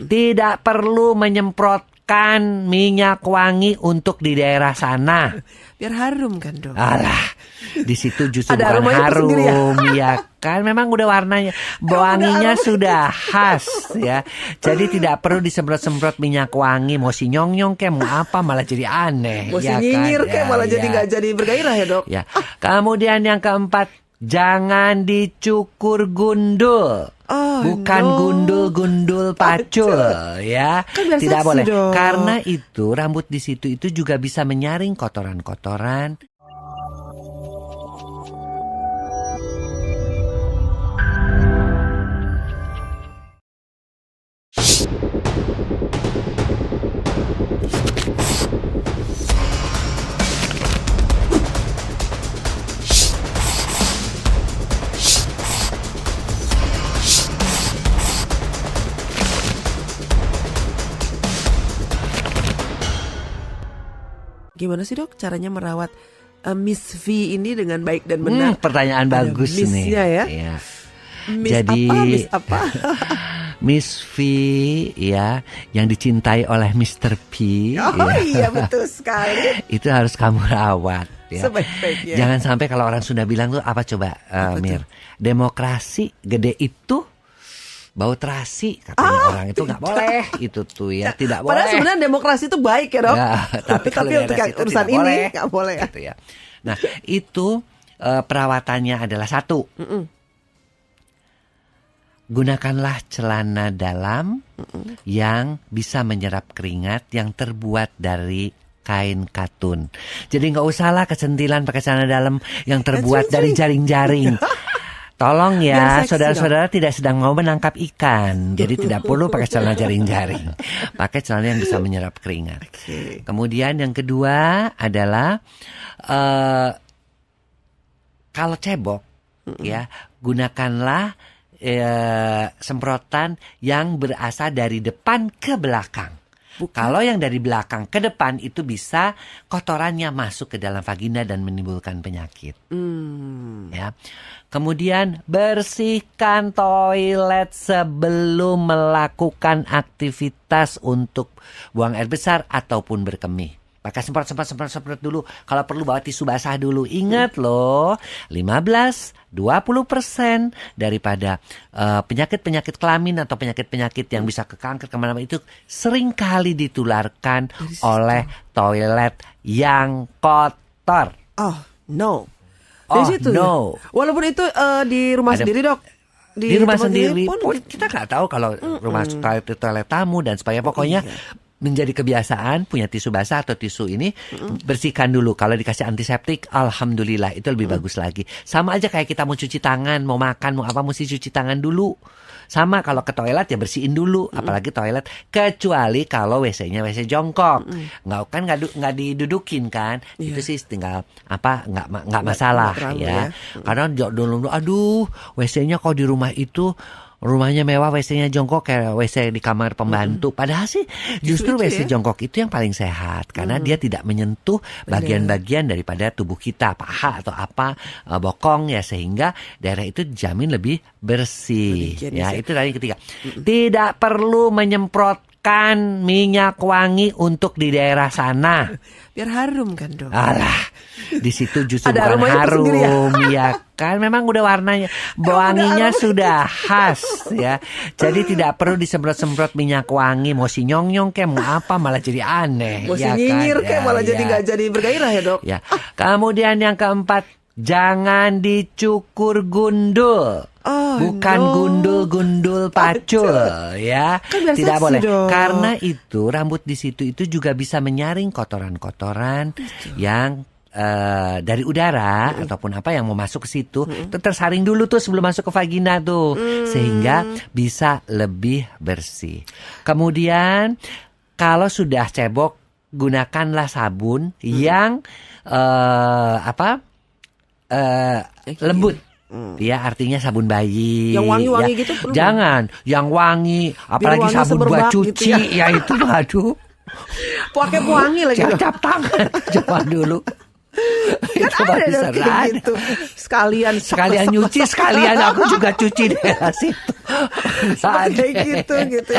Tidak perlu menyemprotkan minyak wangi untuk di daerah sana. Biar harum kan, Dok? Alah, di situ justru Ada bukan aromanya tersendiri harum ya kan, memang udah warnanya, wanginya sudah khas ya. Jadi tidak perlu disemprot-semprot minyak wangi. Mau si nyong-nyong kayak mau apa malah jadi aneh. Mau si ya nyinyir kan? kayak malah jadi nggak jadi bergairah ya, Dok? Ya. Kemudian yang keempat, jangan dicukur gundul. Bukan gundul-gundul pacul ya. Kan tidak seksi boleh. dong. Karena itu rambut di situ itu juga bisa menyaring kotoran-kotoran. Gimana sih, Dok, caranya merawat Miss V ini dengan baik dan benar? Pertanyaan Ada bagus Miss-nya nih. ya. Ya. Miss Jadi apa? Miss apa? Miss V ya, yang dicintai oleh Mr. P. Oh ya. iya, betul sekali. Itu harus kamu rawat ya. Sebaik-baiknya. Jangan sampai kalau orang sudah bilang tuh apa coba Mir? Demokrasi gede itu bau terasi katanya orang itu nggak boleh itu tuh ya, tidak boleh. Padahal sebenarnya demokrasi itu baik ya, Dok. Ya, tapi kalau untuk daerah situ urusan tidak ini boleh, nggak boleh. gitu ya. Nah itu perawatannya adalah satu, gunakanlah celana dalam yang bisa menyerap keringat yang terbuat dari kain katun. Jadi nggak usahlah kesentilan pakai celana dalam yang terbuat dari jaring-jaring. Tolong ya, saudara-saudara tidak sedang mau menangkap ikan. Jadi tidak perlu pakai celana jaring-jaring. Pakai celana yang bisa menyerap keringat. Kemudian yang kedua adalah kalau cebok ya, gunakanlah semprotan yang berasal dari depan ke belakang. Kalau yang dari belakang ke depan itu bisa kotorannya masuk ke dalam vagina dan menimbulkan penyakit. Ya. Kemudian bersihkan toilet sebelum melakukan aktivitas untuk buang air besar ataupun berkemih. Pakai semprot dulu. Kalau perlu bawa tisu basah dulu. Ingat loh, 15-20% daripada penyakit-penyakit kelamin atau penyakit-penyakit yang bisa ke kanker kemana-mana itu sering kali ditularkan oleh toilet yang kotor. Oh no. Oh situ, no. Ya? Walaupun itu di rumah sendiri, Dok. Di rumah sendiri pun kita nggak tahu kalau rumah toilet tamu dan sebagainya. Pokoknya menjadi kebiasaan punya tisu basah atau tisu ini bersihkan dulu. Kalau dikasih antiseptik, alhamdulillah itu lebih bagus lagi. Sama aja kayak kita mau cuci tangan, mau makan, mau apa mesti cuci tangan dulu. Sama kalau ke toilet ya bersihin dulu, apalagi toilet. Kecuali kalau WC-nya WC jongkok, nggak didudukin kan, itu sih tinggal nggak masalah ya. Karena dulu aduh WC-nya kok di rumah itu. Rumahnya mewah, WC-nya jongkok kayak WC di kamar pembantu. Padahal sih justru WC jongkok itu yang paling sehat. Karena dia tidak menyentuh bagian-bagian daripada tubuh kita. Paha atau apa, bokong ya. Sehingga daerah itu dijamin lebih bersih. Ya, itu tadi ketiga. Tidak perlu menyemprotkan minyak wangi untuk di daerah sana. Biar harum kan, Dok? Alah, di situ justru ada bukan harum ya kan, memang udah warnanya, wanginya sudah khas ya. Jadi tidak perlu disemprot-semprot minyak wangi. Mau si nyong-nyong kayak mau apa malah jadi aneh. Mau si nyinyir kayak malah jadi nggak jadi bergairah ya, Dok? Ya. Kemudian yang keempat, jangan dicukur gundul. Bukan gundul-gundul pacul ya. Kan tidak boleh. Dong. Karena itu rambut di situ itu juga bisa menyaring kotoran-kotoran yang dari udara ataupun apa yang mau masuk ke situ, tersaring dulu tuh sebelum masuk ke vagina tuh, sehingga bisa lebih bersih. Kemudian kalau sudah cebok, gunakanlah sabun yang lembut. Ya, artinya sabun bayi. Yang wangi-wangi ya. gitu perlu? Jangan, yang wangi, apalagi wangi sabun buat cuci, gitu ya. ya itu aduh. Pakai wangi lagi. Cap tangan coba dulu. Kan Itu ada baru dong bisa kayak ada. gitu. Sekalian Sekalian nyuci, sekalian aku juga cuci di daerah situ. kayak gitu gitu.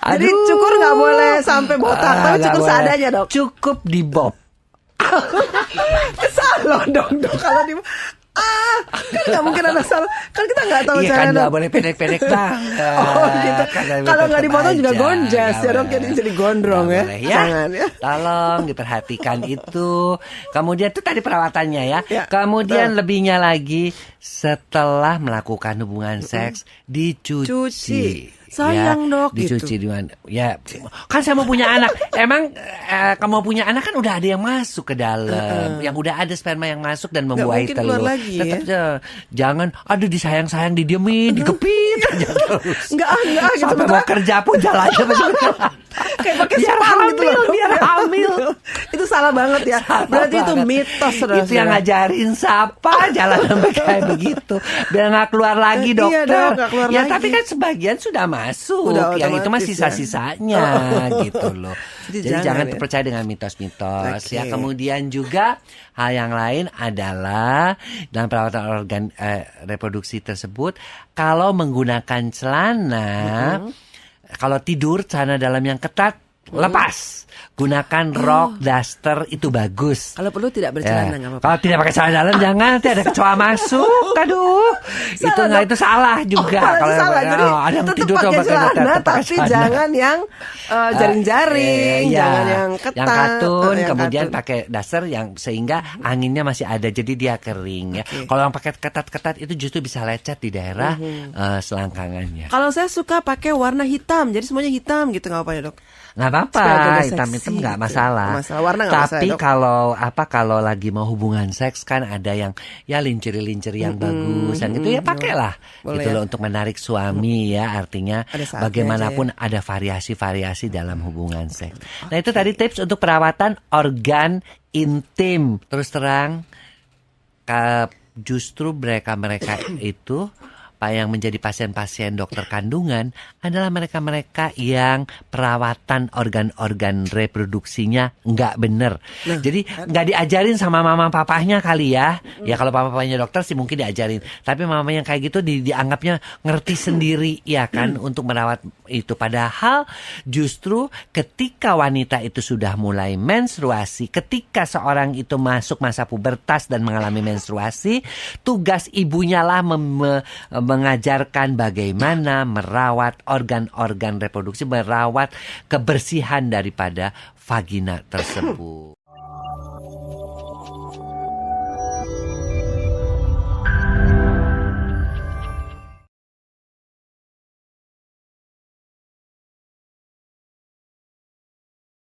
Jadi Aduh. cukur nggak boleh sampai botak, tapi Nggak cukur boleh. seadanya dok. Cukup di bob. Ke salon dong dok kalau di kan nggak mungkin ada salon, kan kita nggak tahu Iya cara kan nggak dok. boleh pendek-pendek banget. Oh gitu. Kan Kalau nggak dipotong juga aja. gonjas ya dok, jadi gondrong Nggak ya. boleh, ya. Jangan ya. Tolong diperhatikan itu. Kemudian itu tadi perawatannya ya. Ya, Kemudian betul. lebihnya lagi setelah melakukan hubungan seks dicuci. Cuci. Sayang, Dok, Dicuci gitu. di mana? Ya, kan saya mau punya anak. Emang kamu mau punya anak kan udah ada yang masuk ke dalam, yang udah ada sperma yang masuk dan Nggak membuahi mungkin telur. keluar lagi, ya. Tetap jangan, aduh disayang-sayang, didiemin, dikepit aja terus. Enggak gitu. Sampai mau kerja pun jalannya betul. Kayak pakai Biar spam hamil, gitu loh. biar hamil. Itu salah banget ya. Salah Berarti itu banget. mitos Itu yang ngajarin siapa jalan sampai kayak begitu. Biar nggak keluar lagi Iya, dokter. Dok, nggak keluar Ya lagi. tapi kan sebagian sudah masuk. Udah Yang itu mah otomatis, sisa-sisanya gitu loh. Jadi Jadi jangan ya. percaya dengan mitos-mitos Oke. ya. Kemudian juga hal yang lain adalah dalam perawatan organ reproduksi tersebut, kalau menggunakan celana, kalau tidur celana dalam yang ketat lepas. Gunakan rok, daster, itu bagus. Kalau perlu tidak Ya. bercelana nggak apa-apa. Kalau tidak pakai celana dalam jangan, nanti ada kecoa masuk. Aduh, itu nggak, itu salah juga. Kalau Kalau salah, jadi ada yang tetap tidur pakai tuh celana, tetap pakai tapi celana. jangan yang jaring-jaring, Iya, jangan yang ketat, yang katun, yang kemudian katun. pakai daster yang sehingga anginnya masih ada, jadi dia kering ya. Oke. Kalau yang pakai ketat-ketat itu justru bisa lecet di daerah selangkangannya. Kalau saya suka pakai warna hitam, jadi semuanya hitam gitu, nggak apa ya dok? Nggak apa-apa, Supaya agak hitam-hitam seksi nggak gitu. masalah. Nggak masalah, warna nggak masalah, Tapi Dok. kalau lagi mau hubungan seks kan ada yang ya linciri-linciri yang bagus dan gitu ya pakailah Boleh gitu ya. loh untuk menarik suami ya, artinya Ada saatnya bagaimanapun ada variasi-variasi dalam hubungan seks. Nah itu tadi tips untuk perawatan organ intim. Terus terang justru mereka itu yang menjadi pasien-pasien dokter kandungan adalah mereka-mereka yang perawatan organ-organ reproduksinya nggak bener. Jadi nggak diajarin sama mama papahnya kali ya. Ya kalau papa papahnya dokter sih mungkin diajarin. Tapi mama yang kayak gitu dianggapnya ngerti sendiri ya kan untuk merawat itu. Padahal justru ketika wanita itu sudah mulai menstruasi, ketika seorang itu masuk masa pubertas dan mengalami menstruasi, tugas ibunya lah mengajarkan bagaimana merawat organ-organ reproduksi, merawat kebersihan daripada vagina tersebut.